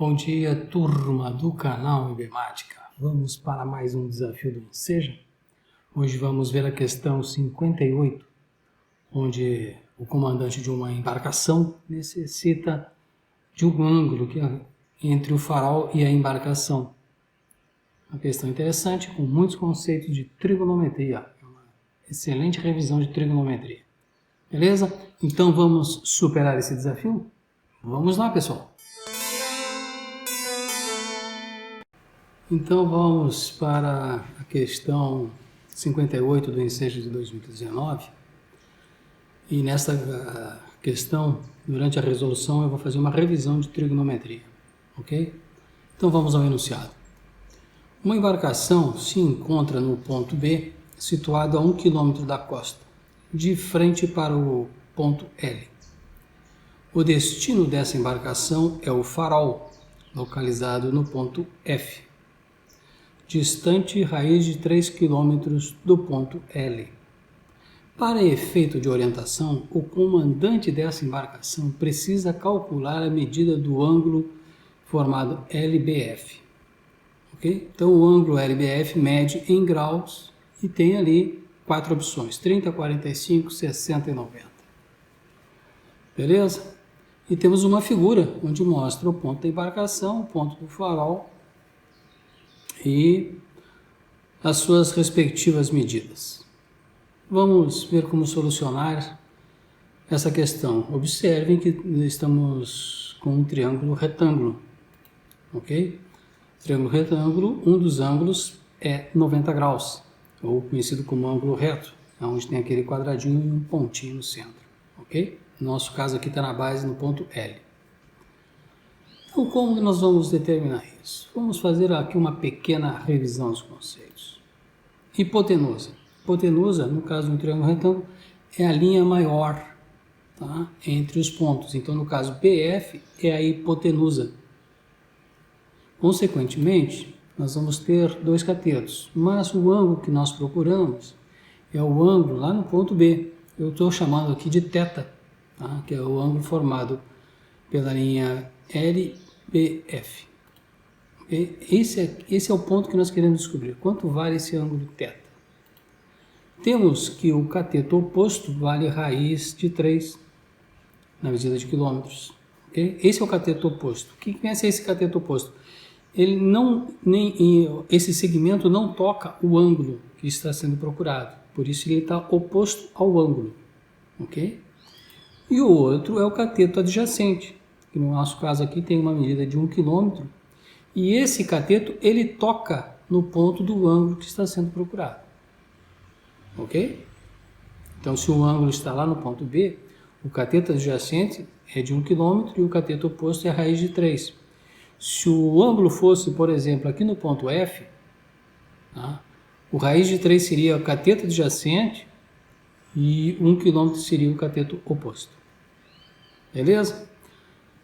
Bom dia, turma do canal Ibemática. Vamos para mais um desafio do Enseja. Hoje vamos ver a questão 58, onde o comandante de uma embarcação necessita de um ângulo entre o farol e a embarcação. Uma questão interessante, com muitos conceitos de trigonometria. Uma excelente revisão de trigonometria. Beleza? Então vamos superar esse desafio? Vamos lá, pessoal! Então vamos para a questão 58 do Enseja de 2019. E nessa questão, durante a resolução, eu vou fazer uma revisão de trigonometria, ok? Então vamos ao enunciado. Uma embarcação se encontra no ponto B, situado a 1 km da costa, de frente para o ponto L. O destino dessa embarcação é o farol, localizado no ponto F, distante raiz de 3 km do ponto L. Para efeito de orientação, o comandante dessa embarcação precisa calcular a medida do ângulo formado LBF. Okay? Então, o ângulo LBF mede em graus e tem ali 4 opções: 30, 45, 60 e 90. Beleza? E temos uma figura onde mostra o ponto da embarcação, o ponto do farol e as suas respectivas medidas. Vamos ver como solucionar essa questão. Observem que estamos com um triângulo retângulo, ok? Triângulo retângulo, um dos ângulos é 90 graus, ou conhecido como ângulo reto, onde tem aquele quadradinho e um pontinho no centro, ok? No nosso caso aqui está na base, no ponto L. Então, como que nós vamos determinar isso? Vamos fazer aqui uma pequena revisão dos conceitos. Hipotenusa. Hipotenusa, no caso de um triângulo retângulo, é a linha maior, tá, entre os pontos. Então, no caso, BF é a hipotenusa. Consequentemente, nós vamos ter dois catetos, mas o ângulo que nós procuramos é o ângulo lá no ponto B. Eu estou chamando aqui de θ, tá, que é o ângulo formado pela linha LBF. Okay? Esse é o ponto que nós queremos descobrir. Quanto vale esse ângulo θ? Temos que o cateto oposto vale raiz de 3 na medida de quilômetros. Okay? Esse é o cateto oposto. O que é esse cateto oposto? Esse segmento não toca o ângulo que está sendo procurado. Por isso ele está oposto ao ângulo. Okay? E o outro é o cateto adjacente, que no nosso caso aqui tem uma medida de 1 km, e esse cateto ele toca no ponto do ângulo que está sendo procurado. Ok? Então, se o ângulo está lá no ponto B, o cateto adjacente é de 1 km e o cateto oposto é a raiz de 3. Se o ângulo fosse, por exemplo, aqui no ponto F, tá, o raiz de 3 seria o cateto adjacente e 1 km seria o cateto oposto. Beleza?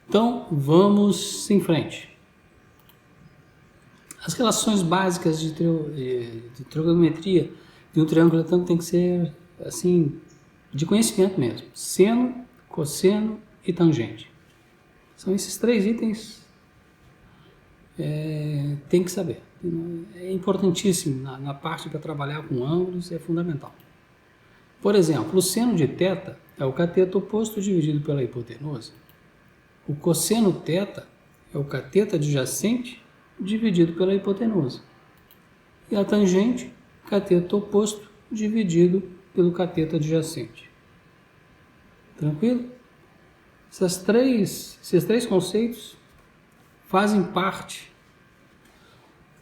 Então, vamos em frente. As relações básicas de trigonometria de um triângulo retângulo tem que ser, assim, de conhecimento mesmo. Seno, cosseno e tangente. São esses 3 itens tem que saber. É importantíssimo na parte para trabalhar com ângulos, é fundamental. Por exemplo, o seno de θ é o cateto oposto dividido pela hipotenusa. O cosseno θ é o cateto adjacente dividido pela hipotenusa. E a tangente, cateto oposto dividido pelo cateto adjacente. Tranquilo? Esses três conceitos fazem parte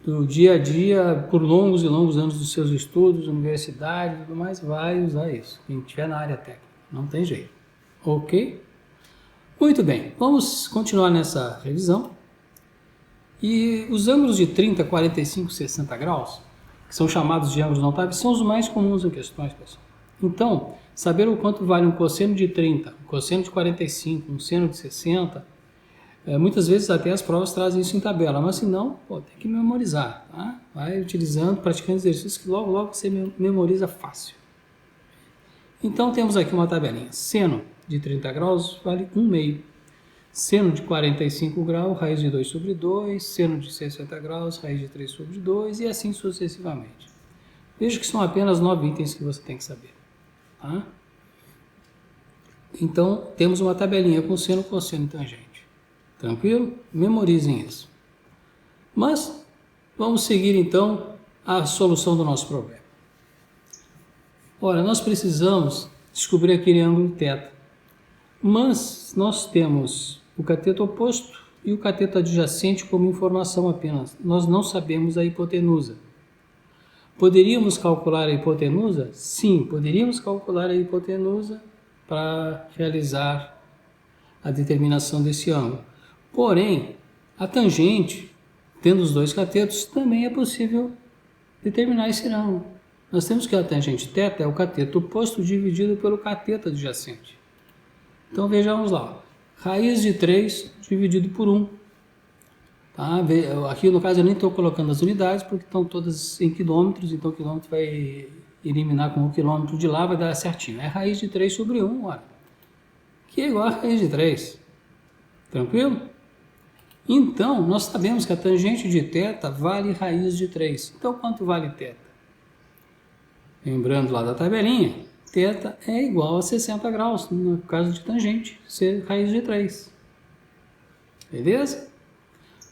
do dia a dia por longos e longos anos dos seus estudos, universidade e tudo mais, vai usar isso. Quem estiver na área técnica, não tem jeito. Ok? Muito bem, vamos continuar nessa revisão. E os ângulos de 30, 45 e 60 graus, que são chamados de ângulos notáveis, são os mais comuns em questões, pessoal. Então, saber o quanto vale um cosseno de 30, um cosseno de 45, um seno de 60, muitas vezes até as provas trazem isso em tabela, mas se não, tem que memorizar, tá? Vai utilizando, praticando exercícios que logo, logo você memoriza fácil. Então, temos aqui uma tabelinha. Seno de 30 graus vale 1/2. Seno de 45 graus, raiz de 2 sobre 2, seno de 60 graus, raiz de 3 sobre 2 e assim sucessivamente. Veja que são apenas 9 itens que você tem que saber. Tá? Então, temos uma tabelinha com seno, cosseno e tangente. Tranquilo? Memorizem isso. Mas, vamos seguir então a solução do nosso problema. Ora, nós precisamos descobrir aquele ângulo θ. Mas, nós temos o cateto oposto e o cateto adjacente como informação apenas. Nós não sabemos a hipotenusa. Poderíamos calcular a hipotenusa? Sim, poderíamos calcular a hipotenusa para realizar a determinação desse ângulo. Porém, a tangente, tendo os dois catetos, também é possível determinar esse ângulo. Nós temos que a tangente θ é o cateto oposto dividido pelo cateto adjacente. Então vejamos lá, raiz de 3 dividido por 1. Tá? Aqui no caso eu nem estou colocando as unidades porque estão todas em quilômetros, então o quilômetro vai eliminar com o quilômetro de lá, vai dar certinho. É raiz de 3 sobre 1, olha, que é igual a raiz de 3. Tranquilo? Então, nós sabemos que a tangente de θ vale raiz de 3. Então, quanto vale θ? Lembrando lá da tabelinha, θ é igual a 60 graus, no caso de tangente, ser raiz de 3. Beleza?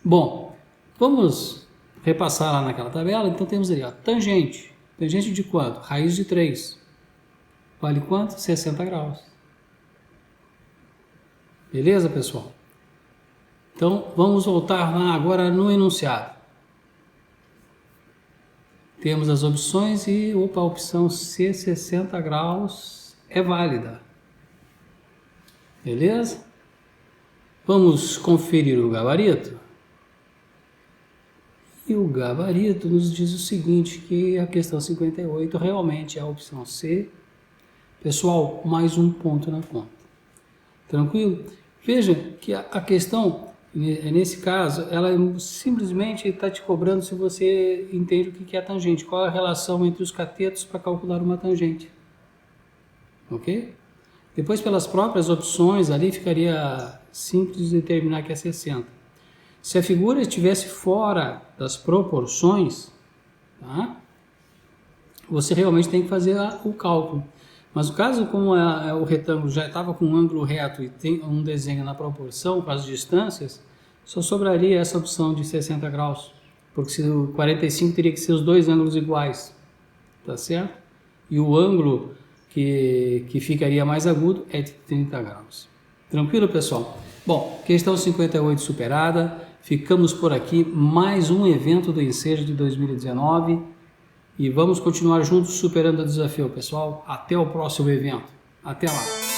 Bom, vamos repassar lá naquela tabela. Então, temos ali, ó, tangente. Tangente de quanto? Raiz de 3. Vale quanto? 60 graus. Beleza, pessoal? Então, vamos voltar lá agora no enunciado. Temos as opções e, opa, a opção C, 60 graus, é válida. Beleza? Vamos conferir o gabarito. E o gabarito nos diz o seguinte, que a questão 58 realmente é a opção C. Pessoal, mais um ponto na conta. Tranquilo? Veja que a questão, nesse caso, ela simplesmente está te cobrando se você entende o que é a tangente. Qual é a relação entre os catetos para calcular uma tangente. Ok? Depois, pelas próprias opções, ali ficaria simples determinar que é 60. Se a figura estivesse fora das proporções, tá? Você realmente tem que fazer o cálculo. Mas o caso, como o retângulo já estava com um ângulo reto e tem um desenho na proporção para as distâncias, só sobraria essa opção de 60 graus. Porque se o 45 teria que ser os dois ângulos iguais, tá certo? E o ângulo que ficaria mais agudo é de 30 graus. Tranquilo, pessoal? Bom, questão 58 superada. Ficamos por aqui, mais um evento do Enseja de 2019 e vamos continuar juntos superando o desafio, pessoal. Até o próximo evento. Até lá!